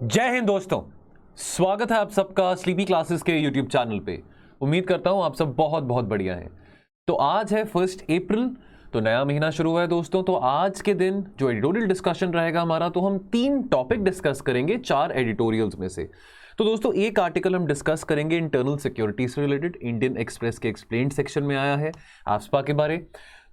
जय हिंद दोस्तों, स्वागत है आप सबका स्लीपी क्लासेस के यूट्यूब चैनल पे। उम्मीद करता हूं आप सब बहुत बहुत बढ़िया हैं। तो आज है 1 अप्रैल, तो नया महीना शुरू हुआ है दोस्तों। तो आज के दिन जो एडिटोरियल डिस्कशन रहेगा हमारा, तो हम 3 टॉपिक डिस्कस करेंगे 4 एडिटोरियल्स में से। तो दोस्तों एक आर्टिकल हम डिस्कस करेंगे इंटरनल सिक्योरिटी से रिलेटेड, इंडियन एक्सप्रेस के एक्सप्लेन्ड सेक्शन में आया है एस्पा के बारे।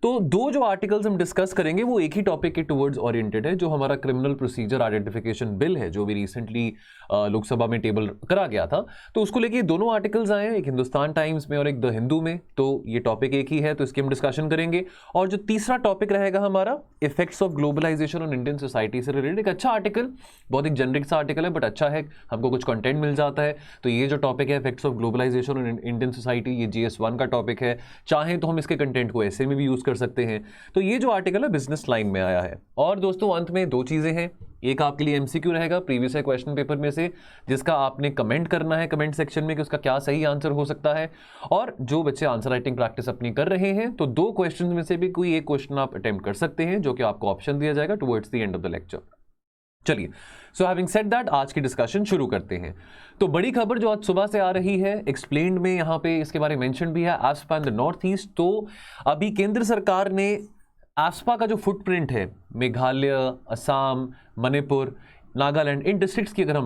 तो 2 जो आर्टिकल्स हम डिस्कस करेंगे वो एक ही टॉपिक के टुवर्ड्स ओरिएंटेड है, जो हमारा क्रिमिनल प्रोसीजर आइडेंटिफिकेशन बिल है, जो भी रिसेंटली लोकसभा में टेबल करा गया था। तो उसको लेके दोनों आर्टिकल्स आए हैं, एक हिंदुस्तान टाइम्स में और एक द हिंदू में। तो ये टॉपिक एक ही है, तो इसकी हम डिस्कशन करेंगे। और जो तीसरा टॉपिक रहेगा हमारा, effects of globalisation on Indian society से रिलेटेड, एक अच्छा आर्टिकल, बहुत एक जेनरिक सा आर्टिकल है बट अच्छा है, हमको कुछ कंटेंट मिल जाता है। तो ये जो टॉपिक है effects of globalisation on Indian society, ये GS1 का टॉपिक है। चाहें तो हम इसके कंटेंट को ऐसे में भी यूज कर सकते हैं। तो ये जो आर्टिकल है बिजनेस लाइन में आया है। और दोस्तों अंत में 2 चीजें हैं, एक आपके लिए MCQ रहेगा प्रीवियस क्वेश्चन पेपर में से, जिसका आपने कमेंट करना है कमेंट सेक्शन में कि उसका क्या सही आंसर हो सकता है। और जो बच्चे आंसर राइटिंग प्रैक्टिस अपनी कर रहे हैं, तो 2 क्वेश्चन में से भी कोई एक क्वेश्चन आप अटेम्प्ट कर सकते हैं, जो कि आपको ऑप्शन दिया जाएगा towards the end of the lecture. चलिए, सो हैविंग सेड दैट, आज की डिस्कशन शुरू करते हैं। तो बड़ी खबर जो आज सुबह से आ रही है, एक्सप्लेन्ड में यहाँ पे इसके बारे में मेंशन भी है, एस्पा इन द नॉर्थ ईस्ट। तो अभी केंद्र सरकार ने एस्पा का जो फुटप्रिंट है, मेघालय, असम, मणिपुर, नागालैंड, इन स्टेट्स की अगर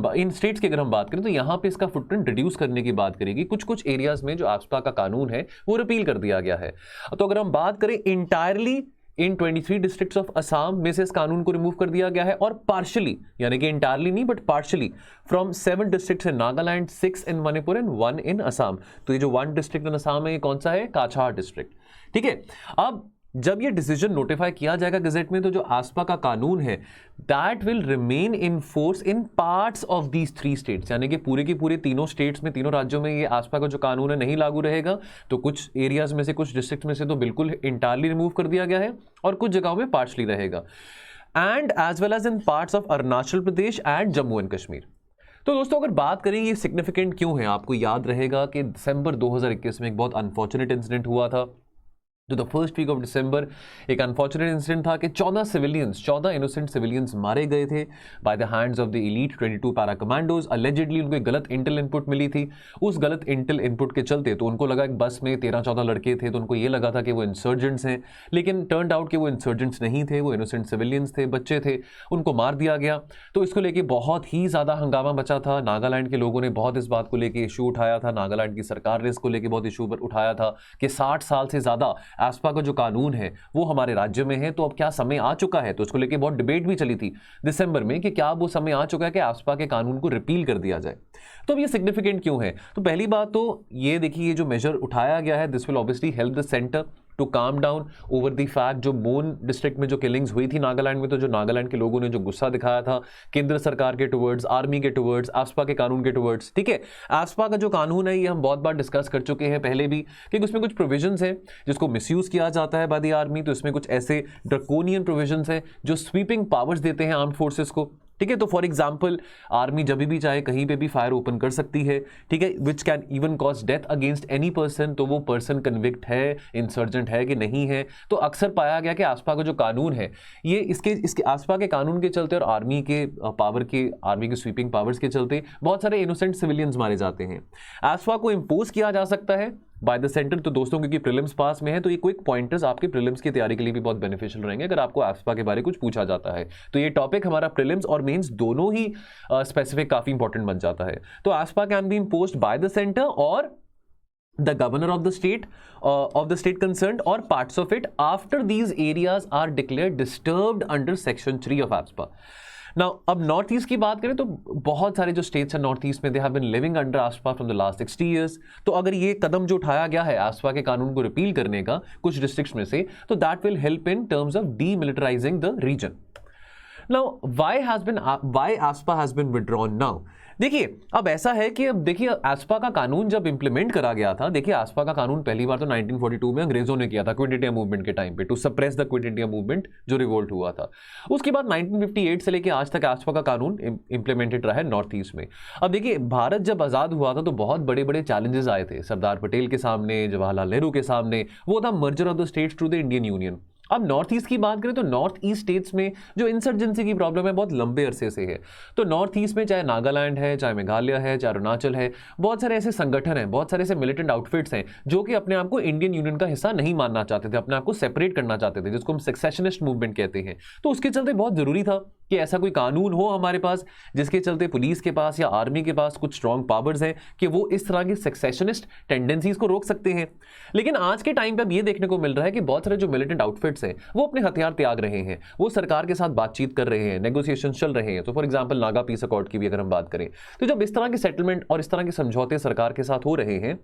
हम बात करें, तो यहाँ पे इसका फुटप्रिंट रिड्यूस करने की बात करेगी। कुछ एरियाज में जो एस्पा का कानून है वो रिपील कर दिया गया है। तो अगर हम बात करें entirely in 23 districts of Assam में से इस कानून को रिमूव कर दिया गया है, और पार्शियली, यानी कि इंटायरली नहीं but partially, from 7 districts in Nagaland, 6 in Manipur and 1 इन असम। तो ये जो 1 डिस्ट्रिक्ट इन असम है, ये कौन सा है? काछार डिस्ट्रिक्ट। ठीक है, अब जब ये डिसीजन नोटिफाई किया जाएगा गजेट में, तो जो एस्पा का कानून है that will remain in force in parts of these 3 states, यानी कि पूरे की पूरे तीनों स्टेट्स में, तीनों राज्यों में ये एस्पा का जो कानून है नहीं लागू रहेगा। तो कुछ एरियाज में से, कुछ डिस्ट्रिक्ट में से तो बिल्कुल इंटायरली रिमूव कर दिया गया है, और कुछ जगहों में पार्शली रहेगा, and as well as in parts of Arunachal Pradesh and Jammu and Kashmir. तो दोस्तों अगर बात करें ये सिग्निफिकेंट क्यों है, आपको याद रहेगा कि दिसंबर 2021 में एक बहुत अनफॉर्चुनेट इंसिडेंट हुआ था। तो the first week of December एक अनफॉर्चुनेट इंसिडेंट था कि 14 इनोसेंट सिविलियंस मारे गए थे by the hands of the elite 22 para commandos. Allegedly उनको एक गलत इंटेल इनपुट मिली थी। उस गलत इंटेल इनपुट के चलते तो उनको लगा कि बस में 13-14 लड़के थे, तो उनको ये लगा था कि वो इंसर्जेंट्स हैं, लेकिन टर्न्ड आउट कि वो इंसर्जेंट्स नहीं थे, वो इनोसेंट सिविलियंस थे, बच्चे थे, उनको मार दिया गया। तो इसको लेके बहुत ही ज़्यादा हंगामा मचा था। नागालैंड के लोगों ने बहुत इस बात को लेके इशू उठाया था, नागालैंड की सरकार ने इसको लेके बहुत इशू उठाया था कि 60 साल से ज़्यादा एस्पा का जो कानून है वो हमारे राज्य में है, तो अब क्या समय आ चुका है? तो उसको लेके बहुत डिबेट भी चली थी दिसंबर में कि क्या वो समय आ चुका है कि एस्पा के कानून को रिपील कर दिया जाए। तो अब ये सिग्निफिकेंट क्यों है? तो पहली बात तो ये देखिए, ये जो मेजर उठाया गया है, this will obviously help the centre to calm down over the fact, जो मोन डिस्ट्रिक्ट में जो किलिंग्स हुई थी नागालैंड में, तो जो नागालैंड के लोगों ने जो गुस्सा दिखाया था केंद्र सरकार के टुवर्ड्स, आर्मी के टुवर्ड्स, एस्पा के कानून के टुवर्ड्स। ठीक है, एस्पा का जो कानून है ये हम बहुत बार डिस्कस कर चुके हैं पहले भी, कि उसमें कुछ प्रोविजंस हैं जिसको मिसयूज किया जाता है बाय द आर्मी। तो इसमें कुछ ऐसे ड्रकोनियन प्रोविजंस हैं जो स्वीपिंग पावर्स देते हैं आर्म्ड फोर्सेस को। ठीक है, तो फॉर एग्जाम्पल आर्मी जब भी चाहे कहीं पे भी फायर ओपन कर सकती है, ठीक है, which can even cause death against any person. तो वो पर्सन कन्विक्ट है, इंसर्जेंट है कि नहीं है। तो अक्सर पाया गया कि एस्पा का जो कानून है ये इसके एस्पा के कानून के चलते और आर्मी की स्वीपिंग पावर्स के चलते बहुत सारे इनोसेंट सिविलियंस मारे जाते हैं। एस्पा को इम्पोज किया जा सकता है बाय द सेंटर। तो दोस्तों क्योंकि प्रीलिम्स पास में है, तो ये क्विक पॉइंटर्स आपके प्रीलिम्स की तैयारी के लिए भी बहुत बेनिफिशियल रहेंगे अगर आपको एस्पा के बारे कुछ पूछा जाता है। तो ये टॉपिक हमारा प्रीलिम्स और मेंस दोनों ही स्पेसिफिक काफी इंपॉर्टेंट बन जाता है। तो AFSPA can be imposed by the centre और the governor of the state concerned or parts of it after these areas are declared disturbed under section 3 of ASPA. Now, अब north east की बात करें तो बहुत सारे जो स्टेट्स हैं नॉर्थ ईस्ट में, they have been living under AFSPA from the last 60 years। तो अगर ये कदम जो उठाया गया है एस्पा के कानून को रिपील करने का कुछ डिस्ट्रिक्ट्स में से, तो that will help in terms of demilitarising the region. Now, why ASPA has been withdrawn now? देखिए, अब ऐसा है कि अब देखिए एस्पा का कानून जब इंप्लीमेंट करा गया था, देखिए एस्पा का कानून पहली बार तो 1942 में अंग्रेजों ने किया था क्विट इंडिया मूवमेंट के टाइम पे, to suppress the quit India movement जो रिवोल्ट हुआ था। उसके बाद 1958 से लेके आज तक एस्पा का कानून इंप्लीमेंटेड रहा है नॉर्थ ईस्ट में। अब देखिए, भारत जब आज़ाद हुआ था तो बहुत बड़े बड़े चैलेंजेस आए थे सरदार पटेल के सामने, जवाहरलाल नेहरू के सामने। वो था merger of the states to the Indian union. अब नॉर्थ ईस्ट की बात करें तो नॉर्थ ईस्ट स्टेट्स में जो इंसर्जेंसी की प्रॉब्लम है बहुत लंबे अरसे से है। तो नॉर्थ ईस्ट में चाहे नागालैंड है, चाहे मेघालय है, चाहे अरुणाचल है, बहुत सारे ऐसे संगठन हैं, बहुत सारे ऐसे मिलिटेंट आउटफिट्स हैं जो कि अपने आप को इंडियन यूनियन का हिस्सा नहीं मानना चाहते थे, अपने आप को सेपरेट करना चाहते थे, जिसको हम सेसेशनिस्ट मूवमेंट कहते हैं। तो उसके चलते बहुत जरूरी था कि ऐसा कोई कानून हो हमारे पास जिसके चलते पुलिस के पास या आर्मी के पास कुछ स्ट्रॉन्ग पावर्स हैं कि वो इस तरह की सेसेशनिस्ट टेंडेंसीज को रोक सकते हैं। लेकिन आज के टाइम पे अब ये देखने को मिल रहा है कि बहुत सारे जो मिलिटेंट आउटफिट्स हैं वो अपने हथियार त्याग रहे हैं, वो सरकार के साथ बातचीत कर रहे हैं, नेगोशिएशन चल रहे हैं। तो for example Naga peace accord की भी अगर हम बात करें, तो जब इस तरह के सेटलमेंट और इस तरह के समझौते सरकार के साथ हो रहे हैं,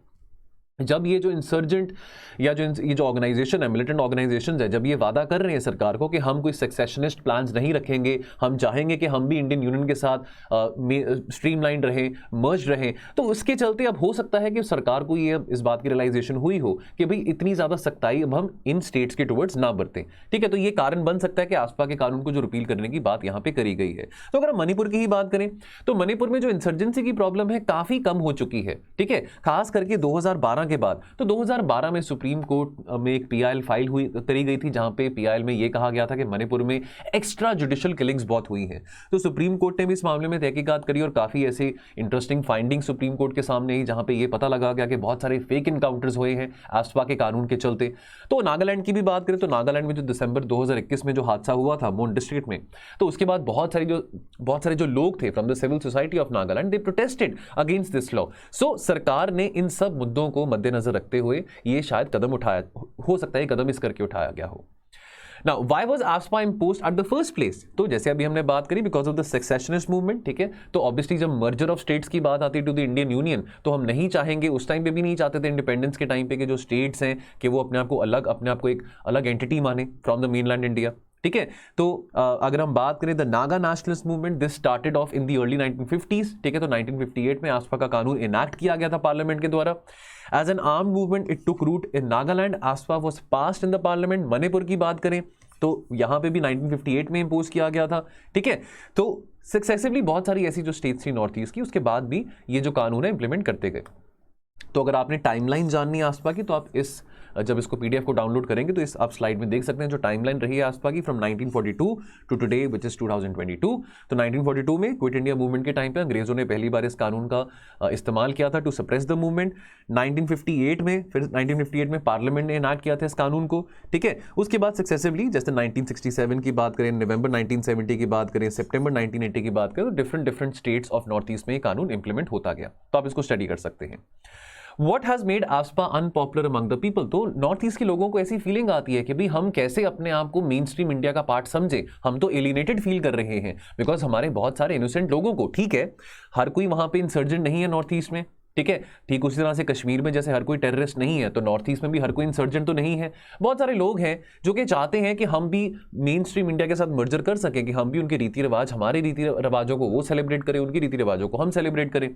जब ये जो इंसर्जेंट या ये जो ऑर्गेनाइजेशन है, मिलिटेंट ऑर्गेनाइजेशंस है, जब ये वादा कर रहे हैं सरकार को कि हम कोई सेसेशनिस्ट प्लान्स नहीं रखेंगे, हम चाहेंगे कि हम भी इंडियन यूनियन के साथ स्ट्रीमलाइन रहें, मर्ज रहें, तो उसके चलते अब हो सकता है कि सरकार को ये इस बात की रियलाइजेशन हुई हो कि भाई इतनी ज़्यादा सख्ताई अब हम इन स्टेट्स के टुवर्ड्स ना बरतें। ठीक है, तो ये कारण बन सकता है कि आसपा के कानून को जो रिपील करने की बात यहाँ पे करी गई है। तो अगर हम मणिपुर की ही बात करें तो मणिपुर में जो इंसर्जेंसी की प्रॉब्लम है काफ़ी कम हो चुकी है। ठीक है, खास करके 2012 के बाद। तो 2012 में सुप्रीम कोर्ट में एक पीआईएल फाइल करी गई थी, जहां पे पीआईएल में यह कहा गया था कि मणिपुर में एक्स्ट्रा जुडिशियल किलिंग्स बहुत हुई हैं। तो सुप्रीम कोर्ट ने भी इस मामले में तहकीकात करी और काफी ऐसी इंटरेस्टिंग फाइंडिंग सुप्रीम कोर्ट के सामने ही, जहां पे यह पता लगा गया कि बहुत सारे फेक इनकाउंटर्स हुए हैं आसपा के कानून के चलते। तो नागालैंड की भी बात करें तो नागालैंड में जो दिसंबर 2021 में जो हादसा हुआ था मोन डिस्ट्रिक्ट में, तो उसके बाद बहुत सारे जो लोग थे from the civil society of Nagaland, they protested against this law. So सरकार ने इन सब मुद्दों को मद्देनजर रखते हुए ये शायद कदम उठाया, हो सकता है कदम इस करके उठाया गया हो। Now, why was AFSPA imposed at the first place? तो जैसे अभी हमने बात करी, because of the secessionist movement. ठीक है, तो ऑब्वियसली जब मर्जर ऑफ स्टेट्स की बात आती है टू द इंडियन यूनियन, तो हम नहीं चाहेंगे, उस टाइम पे भी नहीं चाहते थे इंडिपेंडेंस के टाइम पे कि जो स्टेट्स हैं कि वो अपने आप को एक अलग एंटिटी माने फ्रॉम द मेनलैंड इंडिया। ठीक है, तो अगर हम बात करें the Naga nationalist movement, this started off in the early 1950s। ठीक है, तो 1958 में आसपा का कानून इनैक्ट किया गया था पार्लियामेंट के द्वारा। As an armed movement it took root in Nagaland, AFSPA was passed in the parliament. Manipur की बात करें तो यहां पे भी 1958 में इंपोज किया गया था। ठीक है, तो सक्सेसिवली बहुत सारी ऐसी जो स्टेट्स थी नॉर्थ ईस्ट की, उसके बाद भी ये जो कानून है इंप्लीमेंट करते गए। तो अगर आपने टाइमलाइन जाननी है आसपा की, तो आप जब इसको पीडीएफ को डाउनलोड करेंगे तो इस आप स्लाइड में देख सकते हैं जो टाइमलाइन रही है आसपा की from 1942 to today which is 2022। तो 1942 में क्विट इंडिया मूवमेंट के टाइम पे अंग्रेजों ने पहली बार इस कानून का इस्तेमाल किया था टू सप्रेस द मूवमेंट। 1958 में पार्लियामेंट ने इनैक्ट किया था इस कानून को। ठीक है, उसके बाद सक्सेसिवली जैसे 1967 की बात करें, नवंबर 1970 की बात करें, सितंबर 1980 की बात करें, तो different states of north east में ये कानून इंप्लीमेंट होता गया। तो आप इसको स्टडी कर सकते हैं। What has made AFSPA unpopular among the people? तो नॉर्थ ईस्ट के लोगों को ऐसी फीलिंग आती है कि भाई हम कैसे अपने आप को मेन स्ट्रीम इंडिया का पार्ट समझे, हम तो एलिनेटेड फील कर रहे हैं बिकॉज हमारे बहुत सारे इनोसेंट लोगों को, ठीक है हर कोई वहां पे इंसर्जेंट नहीं है नॉर्थ ईस्ट में, ठीक है, ठीक उसी तरह से कश्मीर में जैसे हर कोई टेररिस्ट नहीं है, तो नॉर्थ ईस्ट में भी हर कोई इंसर्जेंट तो नहीं है। बहुत सारे लोग हैं जो कि चाहते हैं कि हम भी मेन स्ट्रीम इंडिया के साथ मर्जर कर सकें, कि हम भी उनके रीति रिवाज, हमारे रीति रिवाजों को वो सेलिब्रेट करें, उनकी रीति रिवाजों को हम सेलिब्रेट करें।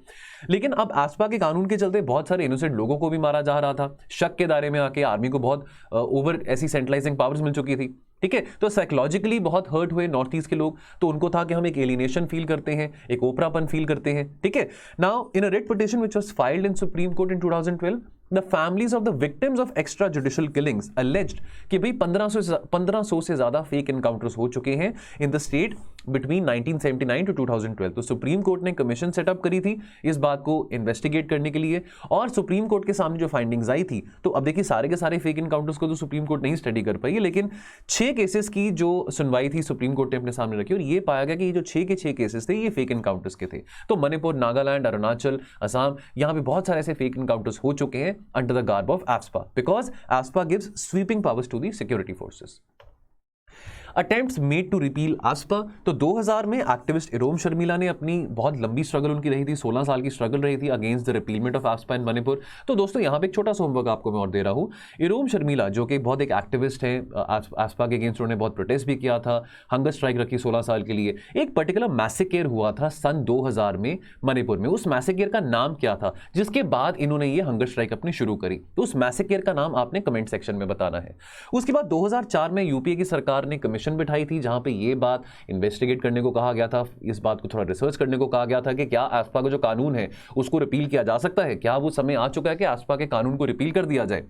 लेकिन अब आसपा के कानून के चलते बहुत सारे इनोसेंट लोगों को भी मारा जा रहा था, शक के दायरे में आके आर्मी को बहुत ओवर ऐसी सेंट्रलाइजिंग पावर्स मिल चुकी थी। ठीक है, तो साइकोलॉजिकली बहुत हर्ट हुए नॉर्थ ईस्ट के लोग, तो उनको था कि हम एक एलिनेशन फील करते हैं, एक ओपरापन फील करते हैं। ठीक है, now in a writ petition which was filed in supreme court in 2012, the families of the victims of extrajudicial killings alleged कि भाई 1500 से ज्यादा फेक एनकाउंटर्स हो चुके हैं in the state between 1979 to 2012। तो सुप्रीम कोर्ट ने कमीशन सेटअप करी थी इस बात को इन्वेस्टिगेट करने के लिए, और सुप्रीम कोर्ट के सामने जो फाइंडिंग्स आई थी, तो अब देखिए सारे के सारे फेक एनकाउंटर्स को तो सुप्रीम कोर्ट नहीं स्टडी कर पाई है, लेकिन 6 केसेस की जो सुनवाई थी सुप्रीम कोर्ट ने अपने सामने रखी और ये पाया गया कि ये जो 6 के 6 केसेस थे ये फेक एनकाउंटर्स के थे। तो मणिपुर, नागालैंड, अरुणाचल, असम, यहाँ पे बहुत सारे ऐसे फेक एनकाउंटर्स हो चुके हैं under the garb of AFSPA, because AFSPA gives sweeping powers to the security forces. Attempts made to repeal AFSPA, तो 2000 में एक्टिविस्ट इरोम शर्मिला ने अपनी बहुत लंबी स्ट्रगल उनकी रही थी, 16 साल की स्ट्रगल रही थी अगेंस्ट द रिपीलमेंट ऑफ AFSPA इन मणिपुर। तो दोस्तों यहाँ पे एक छोटा सा होमवर्क आपको मैं और दे रहा हूँ। इरोम शर्मिला जो कि बहुत एक एक्टिविस्ट है, AFSPA के अगेंस्ट उन्होंने बहुत प्रोटेस्ट भी किया था, हंगर स्ट्राइक रखी 16 साल के लिए। एक पर्टिकुलर मैसेकेयर हुआ था सन 2000 में मणिपुर में, उस मैसेकेयर का नाम क्या था जिसके बाद इन्होंने ये हंगर स्ट्राइक अपनी शुरू करी? तो उस मैसेकेयर का नाम आपने कमेंट सेक्शन में बताना है। उसके बाद 2004 में यूपीए की सरकार ने कमीशन बिठाई थी जहां पे ये बात इन्वेस्टिगेट करने को कहा गया था, इस बात को थोड़ा रिसर्च करने को कहा गया था कि क्या AFSPA का जो कानून है उसको रिपील किया जा सकता है, क्या वो समय आ चुका है कि AFSPA के कानून को रिपील कर दिया जाए।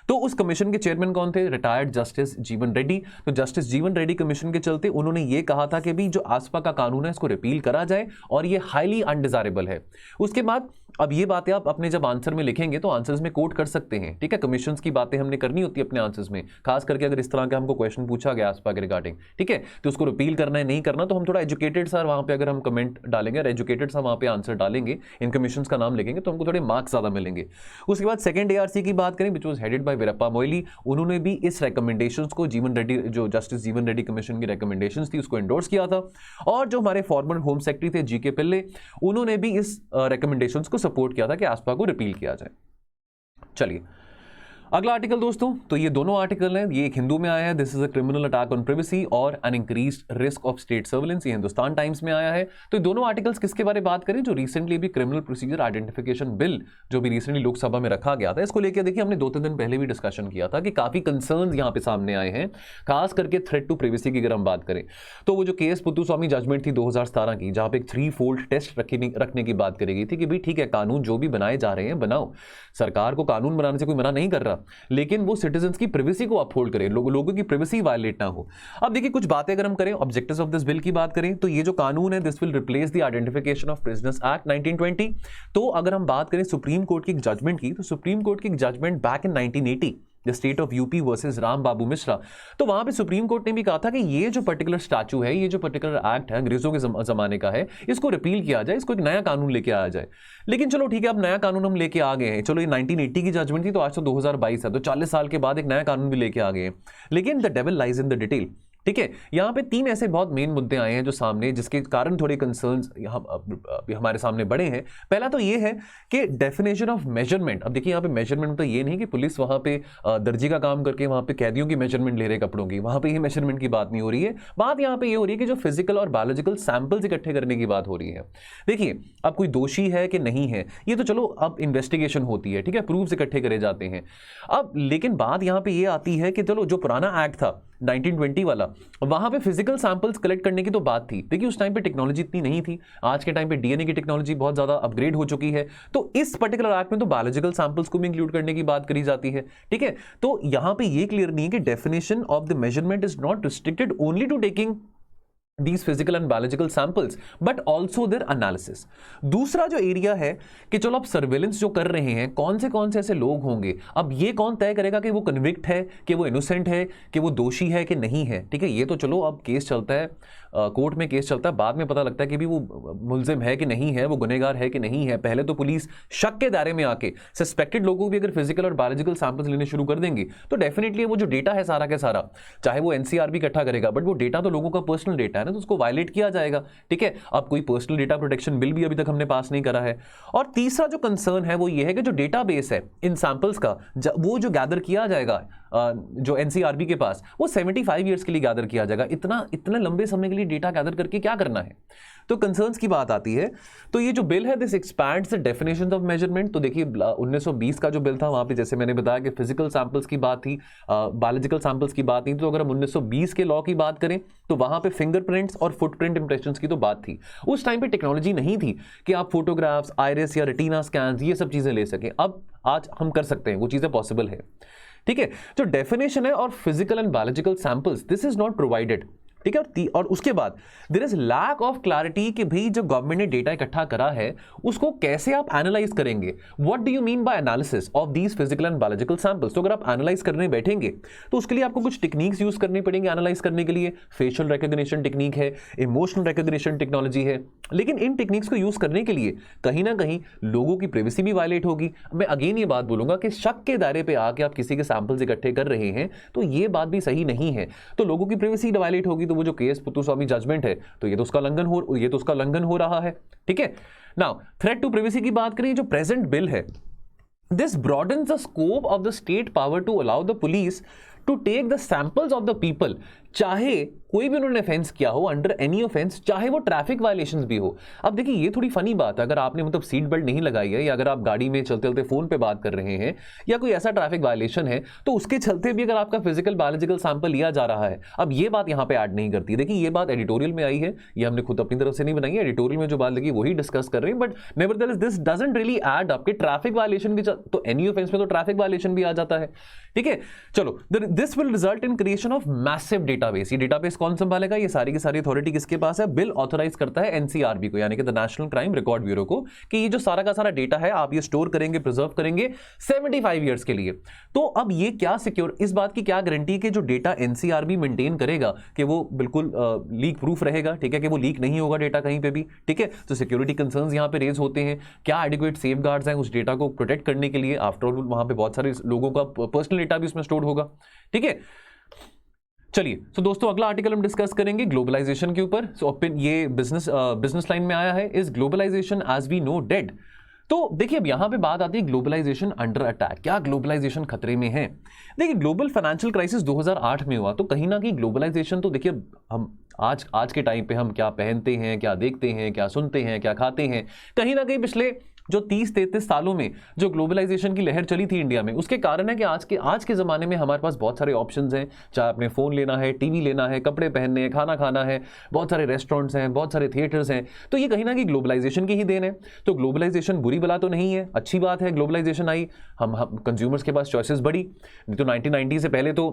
तो उस कमीशन के चेयरमैन कौन थे? रिटायर्ड जस्टिस जीवन रेड्डी। तो जस्टिस जीवन रेड्डी कमीशन के चलते उन्होंने ये कहा था कि भी जो आसपा का कानून है इसको रिपील करा जाए और ये हाईली अनडिजायरेबल है। उसके बाद अब ये बातें आप अपने जब आंसर में लिखेंगे तो आंसर्स में कोट कर सकते हैं, ठीक है। कमीशंस की बातें हमने करनी होती है अपने आंसर्स में, खास करके अगर इस तरह का हमको क्वेश्चन पूछा गया आसपा के रिगार्डिंग, ठीक है, तो उसको रिपील करना है नहीं करना, तो हम थोड़ा एजुकेटेड सर वहां पे अगर हम कमेंट डालेंगे और एजुकेटेड सा वहां पे आंसर डालेंगे, इन कमीशंस का नाम लिखेंगे तो हमको थोड़े मार्क्स ज्यादा मिलेंगे। उसके बाद सेकंड ARC की बात करें, which was headed by Veerappa Moily, उन्होंने भी इस रिकमेंडेशंस को जीवन रेड्डी, जो जस्टिस जीवन रेड्डी कमीशन की रिकमेंडेशंस थी, उसको एंडोर्स किया था। और जो हमारे फॉर्मर होम सेक्रेटरी थे GK पिल्ले, उन्होंने भी इस रिकमेंडेशंस को सपोर्ट किया था कि आसपा को रिपील किया जाए। चलिए अगला आर्टिकल दोस्तों, तो ये दोनों आर्टिकल हैं, ये एक हिंदू में आया है, this is a criminal attack on privacy और an increased risk of state surveillance, ये हिंदुस्तान टाइम्स में आया है। तो ये दोनों आर्टिकल्स किसके बारे में बात करें? जो रिसेंटली भी क्रिमिनल प्रोसीजर आइडेंटिफिकेशन बिल जो भी रिसेंटली लोकसभा में रखा गया था, इसको लेकर देखिए हमने 2-3 दिन पहले भी डिस्कशन किया था कि काफी कंसर्न्स यहां पे सामने आए हैं, खास करके थ्रेट टू प्रिवेसी की अगर हम बात करें तो वो जो KS पुत्तुस्वामी जजमेंट थी 2017 की, जहां पे एक 3-fold टेस्ट रखने की बात करी गई थी कि भाई ठीक है, कानून जो भी बनाए जा रहे हैं बनाओ, सरकार को कानून बनाने से कोई मना नहीं कर रहा, लेकिन वो सिटीजंस की प्राइवेसी को अपहोल्ड करें, लोगों की प्राइवेसी वायलेट ना हो। अब देखिए कुछ बातें अगर हम करें, ऑब्जेक्टिव्स ऑफ दिस बिल की बात करें तो ये जो कानून है, this will replace the identification of prisoners act 1920। तो अगर हम बात करें सुप्रीम कोर्ट की एक जजमेंट की, तो सुप्रीम कोर्ट की एक judgment back in 1980, the state of UP versus Ram Babu Mishra, तो वहां पे सुप्रीम कोर्ट ने भी कहा था कि ये जो पर्टिकुलर स्टैचू है, ये जो पर्टिकुलर एक्ट है, अंग्रेजों के जमाने का है, इसको रिपील किया जाए, इसको एक नया कानून लेके आया जाए। लेकिन चलो ठीक है, अब नया कानून हम लेके आ गए हैं, चलो ये 1980 की जजमेंट थी, तो आज तो 2022 है, तो 40 साल के बाद एक नया कानून भी लेके आ गए हैं। लेकिन the devil lies in the detail, ठीक है। यहां पे 3 ऐसे बहुत मेन मुद्दे आए हैं जो सामने, जिसके कारण थोड़े कंसर्न्स हमारे सामने बड़े हैं। पहला तो ये है कि डेफिनेशन ऑफ मेजरमेंट। अब देखिए यहां पे मेजरमेंट तो ये नहीं कि पुलिस वहां पे दर्जी का काम करके वहां पे कैदियों की मेजरमेंट ले रहे कपड़ों की, वहां पे ये मेजरमेंट की बात नहीं हो रही है। बात यहां पे ये हो रही है कि जो फिजिकल और बायोलॉजिकल सैंपल्स इकट्ठे करने की बात हो रही है। देखिए अब कोई दोषी है कि नहीं है, ये तो चलो अब इन्वेस्टिगेशन होती है, ठीक है, प्रूफ्स इकट्ठे करे जाते हैं। अब लेकिन बात यहां पे ये आती है कि चलो जो पुराना एक्ट था 1920 वाला, वहां पे फिजिकल सैंपल्स कलेक्ट करने की तो बात थी, देखिए उस टाइम पे टेक्नोलॉजी इतनी नहीं थी, आज के टाइम पे DNA की टेक्नोलॉजी बहुत ज्यादा अपग्रेड हो चुकी है, तो इस पर्टिकुलर एक्ट में तो बायोलॉजिकल सैंपल्स को भी इंक्लूड करने की बात करी जाती है, ठीक है। तो यहां पे ये क्लियर नहीं है कि definition of the measurement is not restricted only to taking these physical and biological samples but also their analysis। दूसरा जो एरिया है कि चलो आप सर्वेलेंस जो कर रहे हैं, कौन से ऐसे लोग होंगे, अब ये कौन तय करेगा कि वो कन्विक्ट है, कि वो इनोसेंट है, कि वो दोषी है कि नहीं है, ठीक है। ये तो चलो अब केस चलता है, कोर्ट में केस चलता है, बाद में पता लगता है कि भी वो मुलजिम है कि नहीं है, वो गुनहगार है कि नहीं है। पहले तो पुलिस शक के दायरे में आके सस्पेक्टेड लोगों भी अगर फिजिकल और बायोलॉजिकल सैंपल्स लेने शुरू कर देंगे तो डेफिनेटली वो जो डेटा है सारा का सारा, चाहे वो NCR भी इकट्ठा करेगा, बट वो डेटा तो लोगों का पर्सनल डेटा है ना, तो उसको वायलेट किया जाएगा, ठीक है। अब कोई पर्सनल डेटा प्रोटेक्शन बिल भी अभी तक हमने पास नहीं करा है। और तीसरा जो कंसर्न है वो ये है कि जो डेटाबेस है इन सैंपल्स का, वो जो गैदर किया जाएगा जो NCRB के पास, वो 75 ईयर्स के लिए गैदर किया जाएगा। इतना लंबे समय के लिए डेटा गैदर करके क्या करना है, तो कंसर्न्स की बात आती है। तो ये जो बिल है this expands the definitions of measurement. तो देखिए 1920 का जो बिल था वहां पे जैसे मैंने बताया कि फिजिकल सैंपल्स की बात थी, बायोलॉजिकल सैंपल्स की बात थी। तो अगर हम 1920 के लॉ की बात करें तो वहां पे फिंगरप्रिंट्स और फुटप्रिंट इंप्रेशंस की तो बात थी। उस टाइम पे टेक्नोलॉजी नहीं थी कि आप फोटोग्राफ्स, आइरिस या रेटिना स्कैन्स ये सब चीजें ले सकें। अब आज हम कर सकते हैं, वो चीजें पॉसिबल है, ठीक है। जो डेफिनेशन है और physical and biological samples, this is not provided, ठीक है। और उसके बाद there is lack of clarity कि भाई जो गवर्नमेंट ने डेटा इकट्ठा करा है उसको कैसे आप एनालाइज करेंगे। What do you mean by analysis of these physical and biological samples. तो अगर आप एनालाइज करने बैठेंगे तो उसके लिए आपको कुछ टेक्निक्स यूज करनी पड़ेंगी एनालाइज करने के लिए। फेशियल रिकॉग्निशन टेक्निक है, इमोशनल रिकॉग्निशन टेक्नोलॉजी है, लेकिन इन टेक्निक्स को यूज करने के लिए कहीं ना कहीं लोगों की प्राइवेसी भी वायलेट होगी। मैं अगेन ये बात बोलूंगा कि शक के दायरे पे आके आप किसी के सैंपल्स इकट्ठे कर रहे हैं तो ये बात भी सही नहीं है, तो लोगों की प्राइवेसी वायलेट होगी। तो वो जो केस पुत्तुस्वामी जजमेंट है तो ये तो उसका उल्लंघन हो रहा है, ठीक है। नाउ थ्रेट टू प्राइवेसी की बात करें, जो प्रेजेंट बिल है this broadens the scope of the state power to allow the police to take the samples of the people चाहे कोई भी उन्होंने ऑफेंस किया हो, अंडर एनी ऑफेंस, चाहे वो ट्रैफिक वायलेशंस भी हो। अब देखिए ये थोड़ी फनी बात है, अगर आपने मतलब सीट बेल्ट नहीं लगाई है या अगर आप गाड़ी में चलते चलते फोन पे बात कर रहे हैं या कोई ऐसा ट्रैफिक वायलेशन है, तो उसके चलते भी अगर आपका फिजिकल बायोलॉजिकल सैंपल लिया जा रहा है। अब ये बात यहां पे ऐड नहीं करती। देखिए ये बात एडिटोरियल में आई है, ये हमने खुद अपनी तरफ से नहीं बनाई है, एडिटोरियल में जो बात लगी वही डिस्कस कर रहे हैं, but nevertheless this doesn't really add up कि ट्रैफिक वायलेशन भी, तो एनी ऑफेंस में तो ट्रैफिक वायलेशन भी आ जाता है। ठीक है, चलो this will result in creation of massive database. ये डेटाबेस कौन संभालेगा? ये सारी की सारी अथॉरिटी किसके पास है? बिल ऑथराइज करता है एनसीआरबी को, यानी कि the national crime record bureau को, कि ये जो सारा का सारा डेटा है आप ये स्टोर करेंगे, प्रिजर्व करेंगे 75 ईयर्स के लिए। तो अब ये क्या सिक्योर, इस बात की क्या गारंटी है कि जो डेटा एनसीआरबी मेंटेन करेगा कि वो बिल्कुल लीक प्रूफ रहेगा, ठीक है, कि वो लीक नहीं होगा डेटा कहीं पे भी, ठीक है। तो सिक्योरिटी कंसर्न्स यहां पे रेज होते हैं, क्या एडिक्वेट सेफगार्ड्स हैं उस डेटा को प्रोटेक्ट करने के लिए? आफ्टर ऑल वहां पे बहुत सारे लोगों का पर्सनल डेटा भी उसमें स्टोर होगा, ठीक है। चलिए, तो दोस्तों अगला आर्टिकल हम डिस्कस करेंगे ग्लोबलाइजेशन के ऊपर। ये बिजनेस लाइन में आया है, is globalisation as we know dead. तो देखिए अब यहां पे बात आती है ग्लोबलाइजेशन अंडर अटैक, क्या ग्लोबलाइजेशन खतरे में है? देखिए ग्लोबल फाइनेंशियल क्राइसिस 2008 में हुआ, तो कहीं ना कहीं ग्लोबलाइजेशन, तो देखिए हम आज के टाइम पे हम क्या पहनते हैं, क्या देखते हैं, क्या सुनते हैं, क्या खाते हैं, कहीं ना कहीं पिछले जो 30-33 सालों में जो ग्लोबलाइजेशन की लहर चली थी इंडिया में, उसके कारण है कि आज के ज़माने में हमारे पास बहुत सारे ऑप्शंस हैं। चाहे अपने फ़ोन लेना है, टीवी लेना है, कपड़े पहनने हैं, खाना खाना है, बहुत सारे रेस्टोरेंट्स हैं, बहुत सारे थिएटर्स हैं। तो ये कहीं ना कहीं ग्लोबलाइजेशन की ही देन है। तो ग्लोबलाइजेशन बुरी बला तो नहीं है, अच्छी बात है। ग्लोबलाइजेशन आई, हम कंज्यूमर्स के पास चॉइसेस बढ़ी। तो 1990 से पहले तो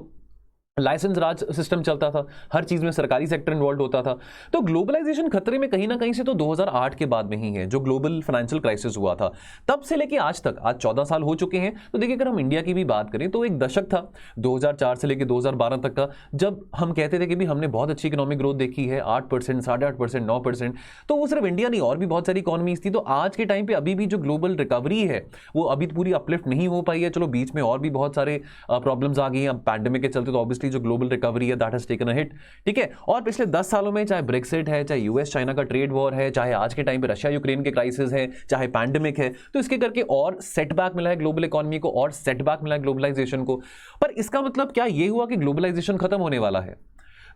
लाइसेंस राज सिस्टम चलता था, हर चीज में सरकारी सेक्टर इन्वॉल्व होता था। तो ग्लोबलाइजेशन खतरे में कहीं ना कहीं से तो 2008 के बाद में ही है, जो ग्लोबल फाइनेंशियल क्राइसिस हुआ था। तब से लेके आज तक, आज 14 साल हो चुके हैं। तो देखिए अगर हम इंडिया की भी बात करें तो एक दशक था 2004 से लेके 2012 तक का, जब हम कहते थे कि भी हमने बहुत अच्छी इकोनॉमिक ग्रोथ देखी है, 8%, 8.5%, 9%। तो वो सिर्फ इंडिया नहीं, और भी बहुत सारी इकोनॉमीज थी। तो आज के टाइम पे अभी भी जो ग्लोबल रिकवरी है वो अभी पूरी अपलिफ्ट नहीं हो पाई है। चलो बीच में और भी बहुत सारे प्रॉब्लम्स आ गई हैं, अब पैंडेमिक के चलते तो ऑब्वियसली जो ग्लोबल रिकवरी है that has taken a hit, ठीक है। और पिछले 10 सालों में चाहे ब्रेक्सिट है, चाहे यूएस चाइना का ट्रेड वॉर है, चाहे आज के टाइम पे रशिया यूक्रेन के क्राइसिस है, चाहे पैंडेमिक है, तो इसके करके और सेटबैक मिला है ग्लोबल इकोनॉमी को, और सेटबैक मिला है ग्लोबलाइजेशन को। पर इसका मतलब क्या ये हुआ कि ग्लोबलाइजेशन खत्म होने वाला है?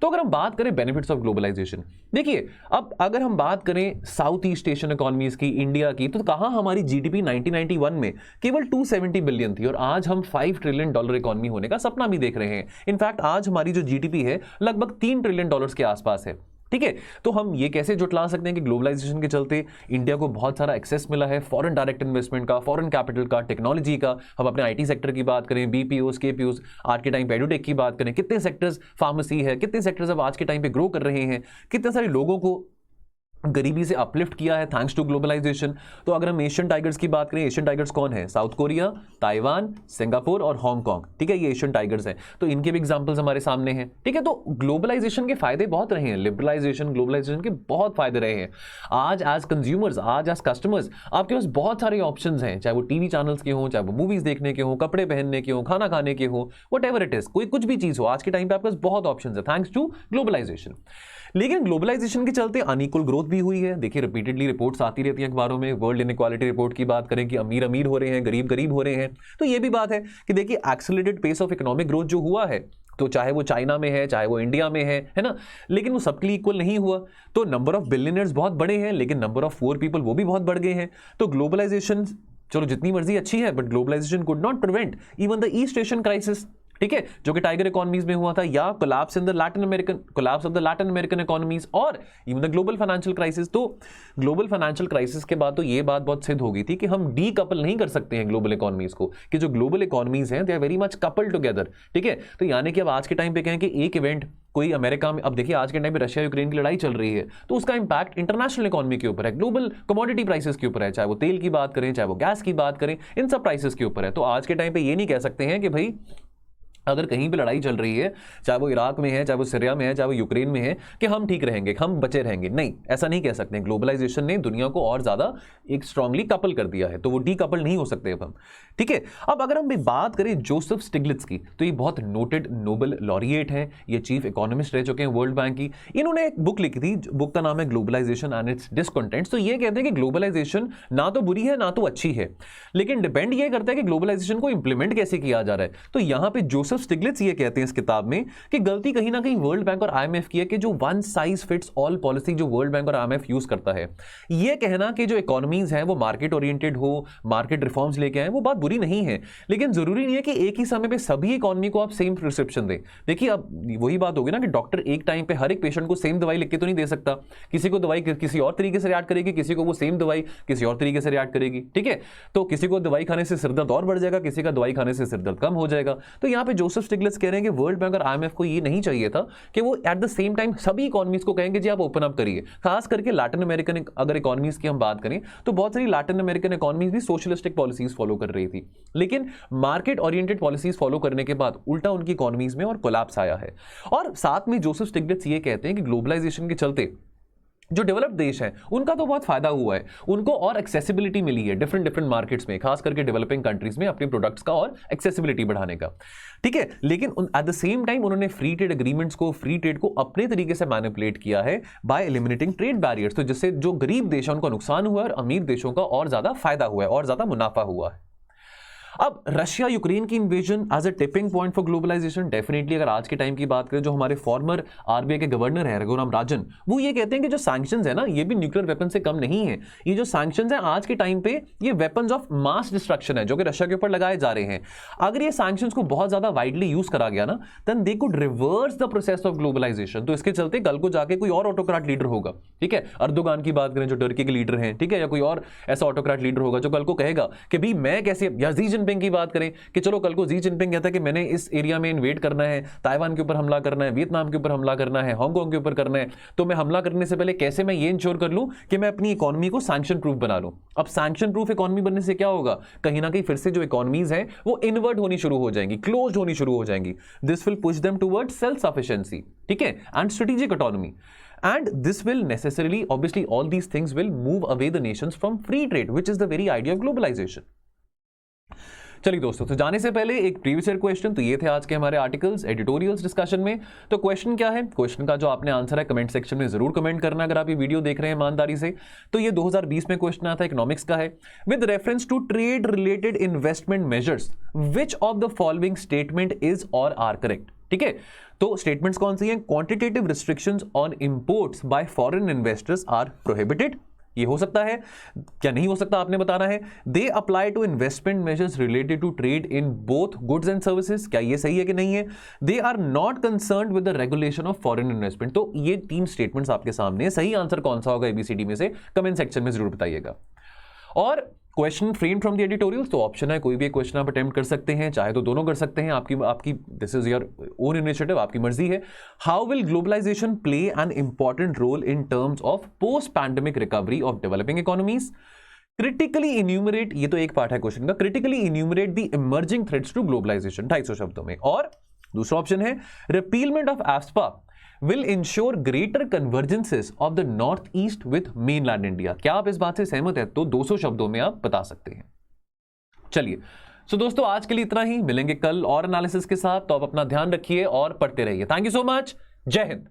तो अगर हम बात करें बेनिफिट्स ऑफ ग्लोबलाइजेशन, देखिए अब अगर हम बात करें साउथ ईस्ट एशियन इकोनॉमीज की, इंडिया की, तो कहां हमारी जीडीपी 1991 में केवल 270 बिलियन थी, और आज हम $5 ट्रिलियन इकोनॉमी होने का सपना भी देख रहे हैं। इनफैक्ट आज हमारी जो जीडीपी है लगभग $3 ट्रिलियन के आसपास है, ठीक है। तो हम ये कैसे जुटला सकते हैं कि ग्लोबलाइजेशन के चलते इंडिया को बहुत सारा एक्सेस मिला है फॉरेन डायरेक्ट इन्वेस्टमेंट का, फॉरेन कैपिटल का, टेक्नोलॉजी का। हम अपने आईटी सेक्टर की बात करें, बीपीओस, केपीओस, आज के टाइम पे एडुटेक की बात करें, कितने सेक्टर्स, फार्मेसी है, कितने सेक्टर्स अब आज के टाइम पे ग्रो कर रहे हैं, कितने सारे लोगों को गरीबी से अपलिफ्ट किया है थैंक्स टू ग्लोबलाइजेशन। तो अगर हम एशियन टाइगर्स की बात करें, एशियन टाइगर्स कौन है? साउथ कोरिया, ताइवान, सिंगापुर और हांगकांग, ठीक है, ये एशियन टाइगर्स हैं। तो इनके भी एग्जांपल्स हमारे सामने हैं, ठीक है। तो ग्लोबलाइजेशन के फायदे बहुत रहे हैं, लिबरलाइजेशन, ग्लोबलाइजेशन के बहुत फायदे रहे हैं। आज एज कंज्यूमर्स, आज एज कस्टमर्स आपके पास बहुत सारे ऑप्शंस हैं, चाहे वो टीवी चैनल्स के हों, चाहे वो मूवीज देखने के हों, कपड़े पहनने के हों, खाना खाने के हों, व्हाटएवर इट इज, कोई कुछ भी चीज हो, आज के टाइम पे आपके पास बहुत ऑप्शंस है थैंक्स टू ग्लोबलाइजेशन। लेकिन ग्लोबलाइजेशन के चलते अनइक्वल ग्रोथ भी हुई है। देखिए रिपीटेडली रिपोर्ट्स आती रहती हैं अखबारों में, वर्ल्ड इनइक्वालिटी रिपोर्ट की बात करें कि अमीर अमीर हो रहे हैं, गरीब गरीब हो रहे हैं। तो ये भी बात है कि देखिए accelerated pace of economic growth जो हुआ है, तो चाहे वो चाइना में है, चाहे वो इंडिया में है ना, लेकिन वो सबके लिए इक्वल नहीं हुआ। तो नंबर ऑफ बिलियनर्स बहुत बड़े हैं, लेकिन नंबर ऑफ पुअर पीपल वो भी बहुत बढ़ गए हैं। तो ग्लोबलाइजेशन चलो जितनी मर्जी अच्छी है, but globalisation could not prevent even the East Asian crisis, ठीक है, जो कि टाइगर इकोनॉमीज में हुआ था, या collapse of the Latin American economies, और even the global financial crisis. तो ग्लोबल फाइनेंशियल क्राइसिस के बाद तो ये बात बहुत सिद्ध हो गई थी कि हम डीकपल नहीं कर सकते हैं ग्लोबल इकोनॉमीज को, कि जो ग्लोबल इकोनॉमीज हैं they are very much coupled together, ठीक है। तो यानी कि अब आज के टाइम पे कहें कि एक इवेंट कोई अमेरिका में, अब देखिए आज के टाइम पे रशिया यूक्रेन की लड़ाई चल रही है, तो उसका इंपैक्ट इंटरनेशनल इकोनॉमी के ऊपर है, ग्लोबल कमोडिटी प्राइसेस के ऊपर है, चाहे वो तेल की बात करें, चाहे वो गैस की बात करें, इन सब प्राइसेस के ऊपर है। तो आज के टाइम पे ये नहीं कह सकते हैं कि भाई अगर कहीं पे लड़ाई चल रही है, चाहे वो इराक में है, चाहे वो सीरिया में है, चाहे वो यूक्रेन में है, कि हम ठीक रहेंगे, हम बचे रहेंगे। नहीं, ऐसा नहीं कह सकते। ग्लोबलाइजेशन ने दुनिया को और ज्यादा एक स्ट्रांगली कपल कर दिया है, तो वो डीकपल नहीं हो सकते अब हम, ठीक है। अब अगर हम बात करें जोसेफ स्टिग्लिट्ज की, तो ये बहुत नोटेड नोबेल लॉरिएट हैं, ये चीफ इकोनॉमिस्ट रह चुके हैं वर्ल्ड बैंक की। इन्होंने एक बुक लिखी थी, बुक का नाम है ग्लोबलाइजेशन एंड इट्स डिसकंटेंट्स। तो ये कहते हैं कि ग्लोबलाइजेशन ना तो बुरी है ना तो अच्छी है, लेकिन डिपेंड ये करता है कि ग्लोबलाइजेशन को इंप्लीमेंट कैसे किया जा रहा है। तो यहां पे जोसेफ जोसेफ स्टिग्लिट्स ये कहते हैं इस किताब में कि गलती कहीं ना कहीं वर्ल्ड बैंक और आईएमएफ की है कि जो one size fits all policy जो वर्ल्ड बैंक और आईएमएफ यूज करता है, ये कहना कि जो इकोनॉमीज हैं वो मार्केट ओरिएंटेड हो, मार्केट रिफॉर्म्स लेके आए, वो बात बुरी नहीं है, लेकिन जरूरी नहीं है कि एक ही समय पे सभी इकोनॉमी को आप सेम प्रिस्क्रिप्शन दें। देखिए अब वही बात होगी ना कि डॉक्टर एक टाइम पे हर एक पेशेंट को सेम दवाई लिख के तो नहीं दे सकता, किसी को दवाई किसी और तरीके से रिएक्ट करेगी, किसी को वो सेम दवाई किसी और तरीके से रिएक्ट करेगी, ठीक है। तो किसी को दवाई खाने से सिरदर्द और बढ़ जाएगा, किसी का दवाई खाने से सिरदर्द कम हो जाएगा। तो यहां पे जोसेफ स्टिग्लिट्स कह रहे हैं कि वर्ल्ड बैंक और आईएमएफ को ये नहीं चाहिए था कि वो एट द सेम टाइम सभी इकोनॉमीज को कहेंगे जी आप ओपन अप करिए। खास करके लैटिन अमेरिकन अगर इकोनॉमीज की हम बात करें तो बहुत सारी लैटिन अमेरिकन इकोनॉमीज भी सोशलिस्टिक पॉलिसीज फॉलो कर रही थी, लेकिन मार्केट ओरिएंटेड पॉलिसीज फॉलो करने के बाद उल्टा उनकी इकोनॉमीज में और कोलैप्स आया है। और साथ में जोसेफ स्टिग्लिट्स ये कहते हैं कि ग्लोबलाइजेशन के चलते जो डेवलप्ड देश हैं उनका तो बहुत फायदा हुआ है, उनको और एक्सेसिबिलिटी मिली है डिफरेंट मार्केट्स में, खास करके डेवलपिंग कंट्रीज में अपने प्रोडक्ट्स का और एक्सेसिबिलिटी बढ़ाने का, ठीक है। लेकिन एट द सेम टाइम उन्होंने फ्री ट्रेड एग्रीमेंट्स को, फ्री ट्रेड को अपने तरीके से मैनिपुलेट किया है बाय एलिमिनेटिंग ट्रेड बैरियर्स, तो जिससे जो गरीब देश है उनका नुकसान हुआ है और अमीर देशों का और ज्यादा फायदा हुआ है और ज्यादा मुनाफा हुआ है। अब रशिया यूक्रेन की invasion as a tipping point for globalisation, definitely अगर आज के टाइम की बात करें, जो हमारे फॉर्मर आरबीआई के गवर्नर है रघुराम राजन, वो ये कहते हैं कि जो सैंक्शंस है ना ये भी न्यूक्लियर वेपन से कम नहीं है। ये जो सैंक्शंस है आज के टाइम पे ये वेपन्स ऑफ मास डिस्ट्रक्शन है जो कि रशिया के ऊपर लगाए जा रहे हैं। अगर ये सैंक्शंस को बहुत ज्यादा वाइडली यूज करा गया ना, then they could reverse the process of globalisation. तो इसके चलते कल को जाके कोई और ऑटोक्रेट लीडर होगा, ठीक है, अर्दोगान की बात करें जो टर्की के लीडर हैं, ठीक है, या कोई और ऐसा ऑटोक्रेट लीडर होगा जो कल को कहेगा कि भाई मैं कैसे, या शी जिनपिंग की बात करें कि चलो कल को शी जिनपिंग कहता है कि मैंने इस एरिया में इन्वेड करना है, ताइवान के ऊपर हमला करना है, वियतनाम के ऊपर हमला करना है, हांगकांग के ऊपर करना है, तो मैं हमला करने से पहले कैसे मैं ये इंश्योर कर लूं कि मैं अपनी इकोनॉमी को सैंक्शन प्रूफ बना लूं। अब सैंक्शन प्रूफ इकोनॉमी बनने से क्या होगा, कहीं ना कहीं फिर से जो इकोनॉमीज हैं वो इनवर्ट होनी शुरू हो जाएंगी, क्लोज होनी शुरू हो जाएंगी। This will push them towards self sufficiency, ठीक है, and strategic autonomy, and this will necessarily, obviously all these things will move away the nations from free trade, which is the very idea of globalization. चलिए दोस्तों, तो जाने से पहले एक previous year question, तो ये थे आज के हमारे आर्टिकल्स एडिटोरियल्स डिस्कशन में। तो क्वेश्चन क्या है, क्वेश्चन का जो आपने आंसर है कमेंट सेक्शन में जरूर कमेंट करना अगर आप ये वीडियो देख रहे हैं ईमानदारी से। तो ये 2020 में क्वेश्चन आता है, इकोनॉमिक्स का है, with reference to trade related investment measures which of the following statement is और आर करेक्ट, ठीक है। तो स्टेटमेंट्स कौन सी हैं, quantitative restrictions on imports by foreign investors are prohibited, ये हो सकता है, क्या नहीं हो सकता आपने बताना है। They apply to investment measures related to trade in both goods and services, क्या ये सही है कि नहीं है। They are not concerned with the regulation of foreign investment. तो ये 3 स्टेटमेंट्स आपके सामने है, सही आंसर कौन सा होगा एबीसीडी में से कमेंट सेक्शन में जरूर बताइएगा। और question frame from the editorials, तो ऑप्शन है कोई भी एक क्वेश्चन आप अटेम्प्ट कर सकते हैं, चाहे तो दोनों कर सकते हैं, आपकी this is your own initiative, आपकी मर्जी है। How will globalisation play an important role in terms of post pandemic recovery of developing economies. Critically enumerate, ये तो एक पार्ट है क्वेश्चन का, critically enumerate the emerging threats to globalisation 250 शब्दों में। और दूसरा ऑप्शन है repealment of AFSPA will ensure greater convergences of the northeast with mainland India। क्या आप इस बात से सहमत है, तो 200 शब्दों में आप बता सकते हैं। चलिए सो दोस्तों, आज के लिए इतना ही, मिलेंगे कल और एनालिसिस के साथ, तो आप अपना ध्यान रखिए और पढ़ते रहिए। थैंक यू सो मच, जय हिंद।